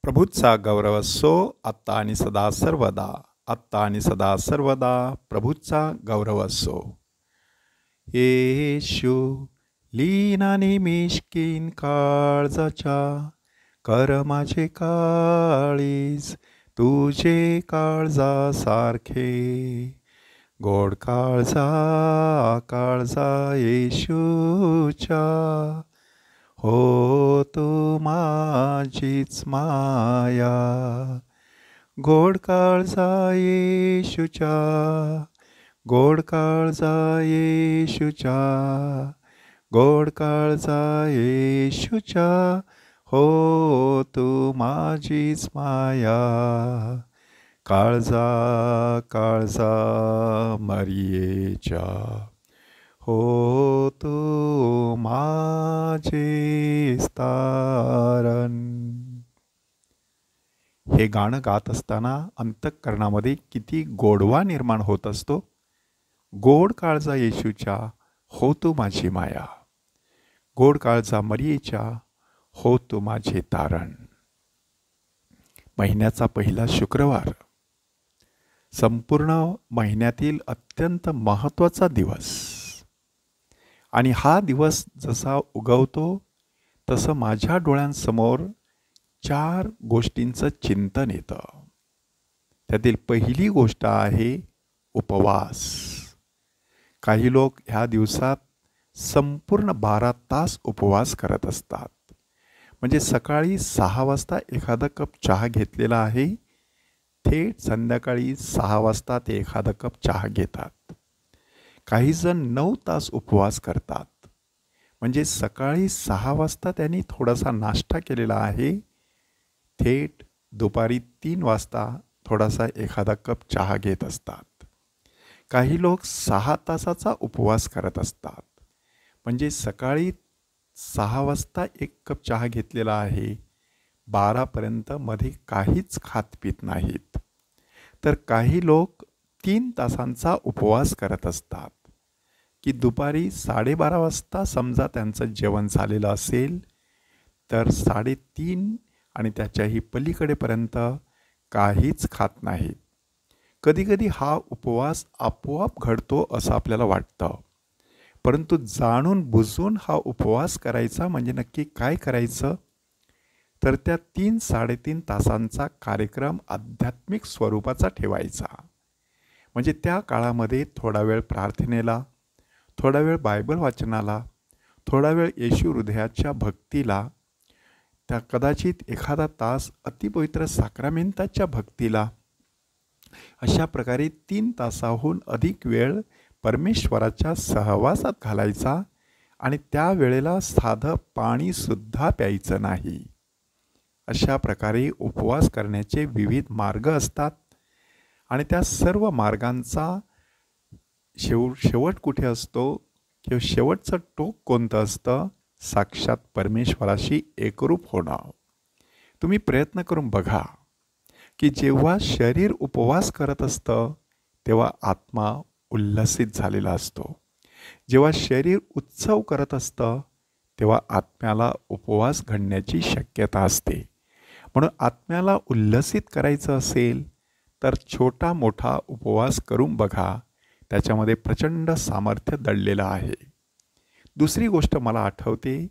प्रभूचा गौरव असो आत्ता आणि सदा सर्वदा. आत्ता आणि सदा सर्वदा प्रभूचा गौरव असो. येशू लीना निमिष्किन काळजाच्या, कर माझे काळीज तुझे काळजासारखे. गोड काळजा काळजा येशूच्या, हो तू माझीच माया. गोड काळजा येशूच्या, गोड काळजा येशूच्या, गोड काळजा येशूच्या, हो तू माझीच माया. काळजा काळजा मरियेच्या, हो तू माझे तारण. हे गाणं गात असताना अंतःकरणामध्ये किती गोडवा निर्माण होत असतो. गोड काळजा येशूच्या, हो तू माझी माया. गोड काळजा मरियेच्या, हो तू माझे तारण. महिन्याचा पहिला शुक्रवार, संपूर्ण महिन्यातील अत्यंत महत्त्वाचा दिवस. आणि हा दिवस जसा उगवतो तसं माझ्या डोळ्यांसमोर 4 गोष्टींचं चिंतन येतं. त्यातील पहिली गोष्ट आहे उपवास. काही लोक ह्या दिवसात संपूर्ण 12 तास उपवास करत असतात. म्हणजे सकाळी 6 वाजता एखादा कप चहा घेतलेला आहे, थेट संध्याकाळी 6 वाजता ते एखादा कप चहा घेतात. काही जण 9 तास उपवास करतात. म्हणजे सकाळी 6 वाजता त्यांनी थोडासा नाश्ता केलेला आहे, थेट दुपारी 3 वाजता थोडासा एखादा कप चहा घेत असतात. काही लोक 6 तासाचा उपवास करत असतात. म्हणजे सकाळी 6 वाजता 1 कप चहा घेतलेला आहे, 12पर्यंत मध्ये काहीच खात पीत नाहीत. तर काही लोक 3 तासांचा उपवास करत असतात, की दुपारी 12:30 वाजता समजा त्यांचं जेवण झालेलं असेल, तर 3:30 आणि त्याच्याही पलीकडेपर्यंत काहीच खात नाहीत. कधीकधी हा उपवास आपोआप घडतो असं आपल्याला वाटतं. परंतु जाणून बुजून हा उपवास करायचा म्हणजे नक्की काय करायचं? तर त्या 3-3.5 तासांचा कार्यक्रम आध्यात्मिक स्वरूपाचा ठेवायचा. म्हणजे त्या काळामध्ये थोडा वेळ प्रार्थनेला, थोडा वेळ बायबल वाचनाला, थोडा वेळ येशू हृदयाच्या भक्तीला, त्या कदाचित एखादा तास अतिपवित्र साक्रामेंताच्या भक्तीला, अशा प्रकारे 3 तासाहून अधिक वेळ परमेश्वराच्या सहवासात घालायचा. आणि त्या वेळेला साधं पाणीसुद्धा प्यायचं नाही. अशा प्रकारे उपवास करण्याचे विविध मार्ग असतात. आणि त्या सर्व मार्गांचा शेवट कुठे असतो किंवा शेवटचं टोक कोणतं असतं? साक्षात परमेश्वराशी एकरूप होणं. तुम्ही प्रयत्न करून बघा की जेव्हा शरीर उपवास करत असतं तेव्हा आत्मा उल्लसित झालेला असतो. जेव्हा शरीर उत्सव करत असतं तेव्हा आत्म्याला उपवास घडण्याची शक्यता असते. म्हणून आत्म्याला उल्लसित करायचं असेल तर छोटा मोठा उपवास करून बघा, त्याच्यामध्ये प्रचंड सामर्थ्य दडलेलं आहे. दुसरी गोष्ट मला आठवते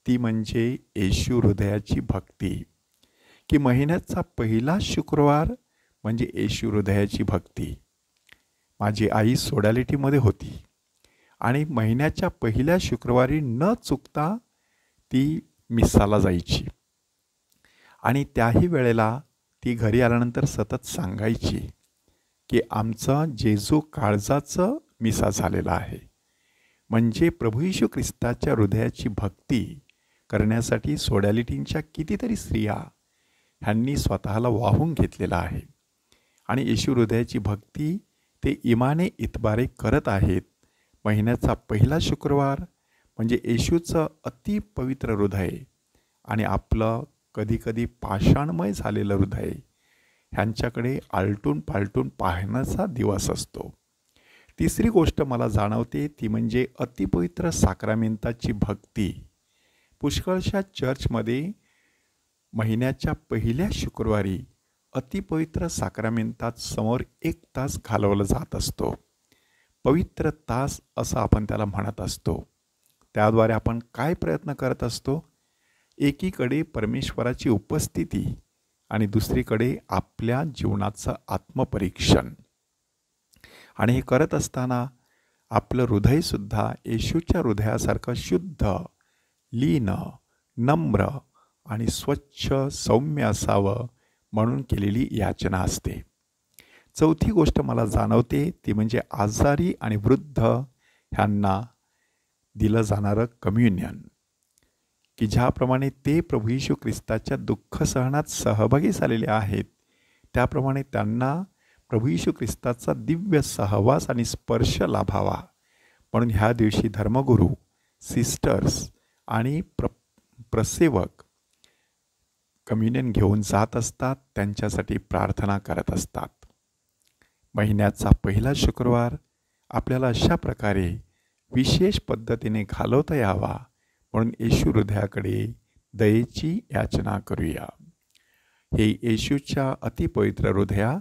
ती म्हणजे येशू हृदयाची भक्ती. की महिन्याचा पहिला शुक्रवार म्हणजे येशू हृदयाची भक्ती. माझी आई सोडॅलिटीमध्ये होती आणि महिन्याच्या पहिल्या शुक्रवारी न चुकता ती मिसाला जायची. आणि त्याही वेळेला ती घरी आल्यानंतर सतत सांगायची की आमचं जेजू काळजाचं मिसा झालेला आहे. म्हणजे प्रभू येशू ख्रिस्ताच्या हृदयाची भक्ती करण्यासाठी सोडॅलिटींच्या कितीतरी स्त्रिया ह्यांनी स्वतःला वाहून घेतलेलं आहे. आणि येशू हृदयाची भक्ती ते इमाने इतबारे करत आहेत. महिन्याचा पहिला शुक्रवार म्हणजे येशूचं अतिपवित्र हृदय आणि आपलं कधीकधी पाषाणमय झालेलं हृदय ह्यांच्याकडे आलटून पालटून पाहण्याचा दिवस असतो. तिसरी गोष्ट मला जाणवते ती म्हणजे अतिपवित्र साक्रामेंताची भक्ती. पुष्कळशा चर्चमध्ये महिन्याच्या पहिल्या शुक्रवारी अतिपवित्र साक्रामेंटात समोर 1 तास घालवला जात असतो. पवित्र तास असं आपण त्याला म्हणत असतो. त्याद्वारे आपण काय प्रयत्न करत असतो? एकीकडे परमेश्वराची उपस्थिती आणि दुसरीकडे आपल्या जीवनाचं आत्मपरीक्षण. आणि हे करत असताना आपलं हृदयसुद्धा येशूच्या हृदयासारखं शुद्ध, लीन, नम्र आणि स्वच्छ सौम्य असावं म्हणून केलेली याचना असते. चौथी गोष्ट मला जाणवते ती म्हणजे आजारी आणि वृद्ध ह्यांना दिलं जाणारं कम्युनियन, की ज्याप्रमाणे ते प्रभू येशू ख्रिस्ताच्या दुःख सहनात सहभागी झालेले आहेत, त्याप्रमाणे त्यांना प्रभू येशू ख्रिस्ताचा दिव्य सहवास आणि स्पर्श लाभावा म्हणून ह्या दिवशी धर्मगुरू, सिस्टर्स आणि प्रसेवक कम्युनियन घेऊन जात असतात, त्यांच्यासाठी प्रार्थना करत असतात. महिन्याचा पहिला शुक्रवार आपल्याला अशा प्रकारे विशेष पद्धतीने घालवता यावा म्हणून येशू हृदयाकडे दयेची याचना करूया. हे येशूच्या अतिपवित्र हृदया,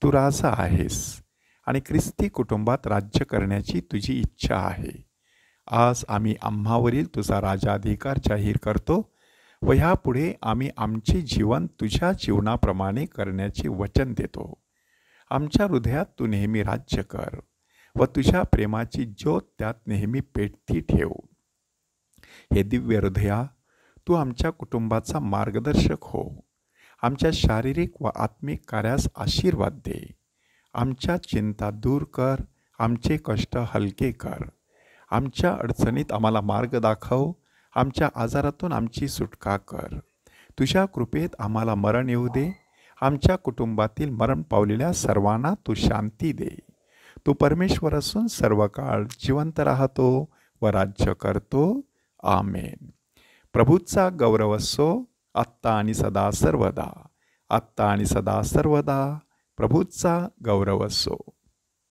तू राजा आहेस आणि ख्रिस्ती कुटुंबात राज्य करण्याची तुझी इच्छा आहे. आज आम्ही आम्हावरील तुझा राजाधिकार जाहीर करतो व ह्यापुढे आम्ही आमचे जीवन तुझ्या जीवनाप्रमाणे करण्याचे वचन देतो. आमच्या हृदयात तू नेहमी राज्य कर व तुझ्या प्रेमाची ज्योत त्यात नेहमी पेटती ठेव. हे दिव्य हृदया, तू आमच्या कुटुंबाचा मार्गदर्शक हो. आमच्या शारीरिक व आत्मिक कार्यास आशीर्वाद दे. आमच्या चिंता दूर कर, आमचे कष्ट हलके कर. आमच्या अडचणीत आम्हाला मार्ग दाखव. आमच्या आजारातून आमची सुटका कर. तुझ्या कृपेत आम्हाला मरण येऊ दे. आमच्या कुटुंबातील मरण पावलेल्या सर्वांना तू शांती दे. तू परमेश्वर असून सर्व काळ जिवंत राहतो व राज्य करतो. आमेन. प्रभूचा गौरव असो, आत्ता आणि सदा सर्वदा. आत्ता आणि सदा सर्वदा प्रभूचा गौरव असो.